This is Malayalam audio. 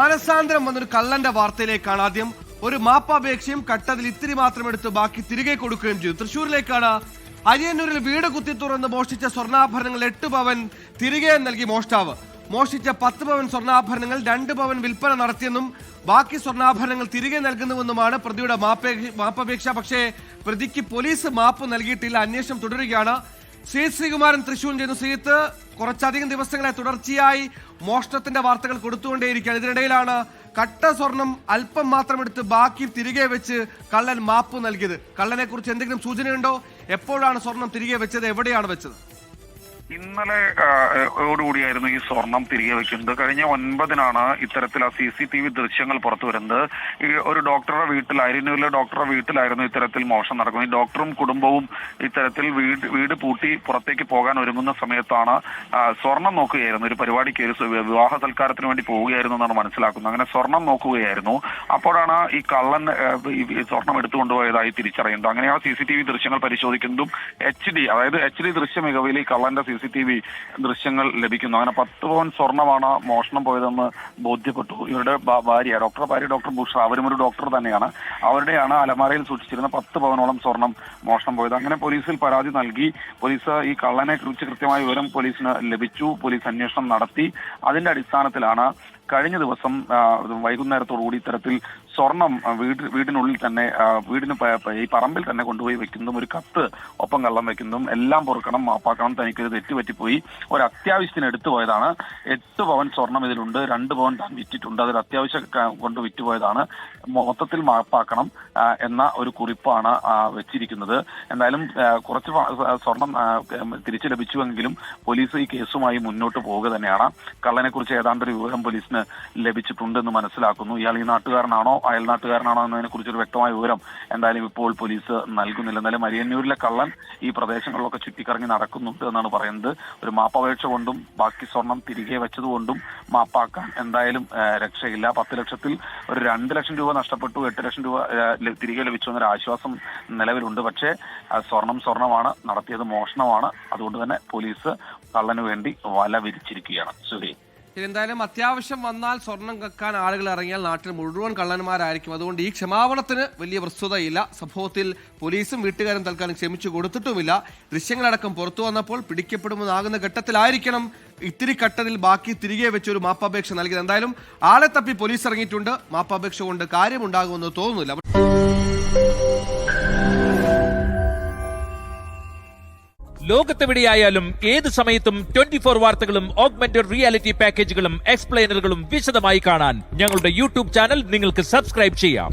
മാനസാന്തരം വന്നൊരു കള്ളന്റെ വാർത്തയിലേക്കാണ് ആദ്യം. ഒരു മാപ്പാപേക്ഷയും കട്ടതിൽ ഇത്തിരി മാത്രം എടുത്ത് ബാക്കി തിരികെ കൊടുക്കുകയും ചെയ്തു. തൃശൂരിലേക്കാണ്. അരിയന്നൂരിൽ വീട് കുത്തി തുറന്ന് മോഷ്ടിച്ച സ്വർണ്ണാഭരണങ്ങൾ 8 പവൻ തിരികെ നൽകി മോഷ്ടാവ്. മോഷ്ടിച്ച 10 പവൻ സ്വർണ്ണാഭരണങ്ങൾ 2 പവൻ വിൽപ്പന നടത്തിയെന്നും ബാക്കി സ്വർണ്ണാഭരണങ്ങൾ തിരികെ നൽകുന്നുവെന്നുമാണ് പ്രതിയുടെ മാപ്പപേക്ഷ. പക്ഷേ പ്രതിക്ക് പോലീസ് മാപ്പ് നൽകിയിട്ടില്ല. അന്വേഷണം തുടരുകയാണ്. ശ്രീകുമാരൻ തൃശൂർ ചെയ്യുന്ന ശ്രീത്ത് കുറച്ചധികം ദിവസങ്ങളെ തുടർച്ചയായി മോഷണത്തിന്റെ വാർത്തകൾ കൊടുത്തുകൊണ്ടേയിരിക്കുകയാണ്. ഇതിനിടയിലാണ് കട്ട സ്വർണം അല്പം മാത്രം എടുത്ത് ബാക്കി തിരികെ വെച്ച് കള്ളൻ മാപ്പ് നൽകിയത്. കള്ളനെ കുറിച്ച് എന്തെങ്കിലും സൂചനയുണ്ടോ? എപ്പോഴാണ് സ്വർണം തിരികെ വെച്ചത്? എവിടെയാണ് വെച്ചത്? ഇന്നലെ ഓടുകൂടിയായിരുന്നു ഈ സ്വർണം തിരികെ വെക്കുന്നത്. കഴിഞ്ഞ 9-നാണ് ഇത്തരത്തിൽ CCTV ദൃശ്യങ്ങൾ പുറത്തു വരുന്നത്. ഈ ഒരു ഡോക്ടറുടെ വീട്ടിൽ, അരിയന്നൂരിലെ ഡോക്ടറുടെ വീട്ടിലായിരുന്നു ഇത്തരത്തിൽ മോഷണം നടക്കുന്നത്. ഈ ഡോക്ടറും കുടുംബവും ഇത്തരത്തിൽ വീട് പൂട്ടി പുറത്തേക്ക് പോകാൻ ഒരുങ്ങുന്ന സമയത്താണ് സ്വർണം നോക്കുകയായിരുന്നു. ഒരു പരിപാടിക്ക്, ഒരു വിവാഹ സൽക്കാരത്തിന് വേണ്ടി പോവുകയായിരുന്നു എന്നാണ് മനസ്സിലാക്കുന്നത്. അങ്ങനെ സ്വർണം നോക്കുകയായിരുന്നു. അപ്പോഴാണ് ഈ കള്ളൻ ഈ സ്വർണം എടുത്തുകൊണ്ടുപോയതായി തിരിച്ചറിയുന്നത്. അങ്ങനെ ആ CCTV ദൃശ്യങ്ങൾ പരിശോധിക്കുന്നതും HD ദൃശ്യ മികവിൽ ഈ കള്ളന്റെ CCTV ദൃശ്യങ്ങൾ ലഭിക്കുന്നു. അങ്ങനെ 10 പവൻ സ്വർണമാണ് മോഷണം പോയതെന്ന് ബോധ്യപ്പെട്ടു. ഇവരുടെ ഭാര്യ, ഡോക്ടർ ബുഷ, അവരും ഒരു ഡോക്ടർ തന്നെയാണ്. അവരുടെയാണ് അലമാരയിൽ സൂക്ഷിച്ചിരുന്ന 10 പവനോളം സ്വർണം മോഷണം പോയത്. അങ്ങനെ പോലീസിൽ പരാതി നൽകി. പോലീസ് ഈ കള്ളനെ കുറിച്ച് കൃത്യമായ വിവരം പോലീസിന് ലഭിച്ചു. പോലീസ് അന്വേഷണം നടത്തി. അതിന്റെ അടിസ്ഥാനത്തിലാണ് കഴിഞ്ഞ ദിവസം വൈകുന്നേരത്തോടുകൂടി ഇത്തരത്തിൽ സ്വർണം വീടിനുള്ളിൽ തന്നെ, ഈ പറമ്പിൽ തന്നെ കൊണ്ടുപോയി വെക്കുന്നതും ഒരു കത്ത് ഒപ്പം കള്ളം വെക്കുന്നതും എല്ലാം പൊറുക്കണം, മാപ്പാക്കണം, തനിക്കൊരു തെറ്റുപറ്റിപ്പോയി, ഒരു അത്യാവശ്യത്തിന് എടുത്തു പോയതാണ്. 8 പവൻ സ്വർണം ഇതിലുണ്ട്, 2 പവൻ താൻ വിറ്റിട്ടുണ്ട്, അതൊരു അത്യാവശ്യം കൊണ്ട് വിറ്റുപോയതാണ്, മൊത്തത്തിൽ മാപ്പാക്കണം എന്ന ഒരു കുറിപ്പാണ് വെച്ചിരിക്കുന്നത്. എന്തായാലും കുറച്ച് സ്വർണം തിരിച്ചു ലഭിച്ചുവെങ്കിലും പോലീസ് ഈ കേസുമായി മുന്നോട്ട് പോവുക തന്നെയാണ്. കള്ളനെ കുറിച്ച് ഏതാണ്ടൊരു വിവരം പോലീസിന് ലഭിച്ചിട്ടുണ്ടെന്ന് മനസ്സിലാക്കുന്നു. ഇയാൾ ഈ നാട്ടുകാരനാണോ അയൽ നാട്ടുകാരനാണോ എന്നതിനെ കുറിച്ചൊരു വ്യക്തമായ വിവരം എന്തായാലും ഇപ്പോൾ പോലീസ് നൽകുന്നില്ല. എന്നാലും അരിയന്നൂരിലെ കള്ളൻ ഈ പ്രദേശങ്ങളിലൊക്കെ ചുറ്റിക്കറങ്ങി നടക്കുന്നുണ്ട് എന്നാണ് പറയുന്നത്. ഒരു മാപ്പപേക്ഷ കൊണ്ടും ബാക്കി സ്വർണം തിരികെ വെച്ചതുകൊണ്ടും മാപ്പാക്കാൻ എന്തായാലും രക്ഷയില്ല. 10 ലക്ഷത്തിൽ ഒരു 2 ലക്ഷം രൂപ നഷ്ടപ്പെട്ടു, 8 ലക്ഷം രൂപ തിരികെ ലഭിച്ചു എന്നൊരു ആശ്വാസം നിലവിലുണ്ട്. പക്ഷേ സ്വർണമാണ്, നടത്തിയത് മോഷണമാണ്. അതുകൊണ്ട് തന്നെ പോലീസ് കള്ളന് വേണ്ടി വല വിരിച്ചിരിക്കുകയാണ്. സുരേ, എന്തായാലും അത്യാവശ്യം വന്നാൽ സ്വർണം കക്കാൻ ആളുകൾ ഇറങ്ങിയാൽ നാട്ടിൽ മുഴുവൻ കള്ളന്മാരായിരിക്കും. അതുകൊണ്ട് ഈ ക്ഷമാപണത്തിന് വലിയ പ്രസ്തുതയില്ല. സംഭവത്തിൽ പോലീസും വീട്ടുകാരും തൽക്കാലം ക്ഷമിച്ചു കൊടുത്തിട്ടുമില്ല. ദൃശ്യങ്ങളടക്കം പുറത്തു വന്നപ്പോൾ പിടിക്കപ്പെടുമെന്നാകുന്ന ഘട്ടത്തിലായിരിക്കണം ഇത്തിരി കട്ടതിൽ ബാക്കി തിരികെ വെച്ചൊരു മാപ്പപേക്ഷ നൽകിയത്. എന്തായാലും ആളെ തപ്പി പോലീസ് ഇറങ്ങിയിട്ടുണ്ട്. മാപ്പപേക്ഷ കൊണ്ട് കാര്യമുണ്ടാകുമെന്ന് തോന്നുന്നില്ല. ലോകത്തെവിടെയായാലും ഏത് സമയത്തും 24 വാർത്തകളും ഓഗ്മെന്റഡ് റിയാലിറ്റി പാക്കേജുകളും എക്സ്പ്ലെയിനറുകളും വിശദമായി കാണാൻ ഞങ്ങളുടെ YouTube ചാനൽ നിങ്ങൾക്ക് സബ്സ്ക്രൈബ് ചെയ്യാം.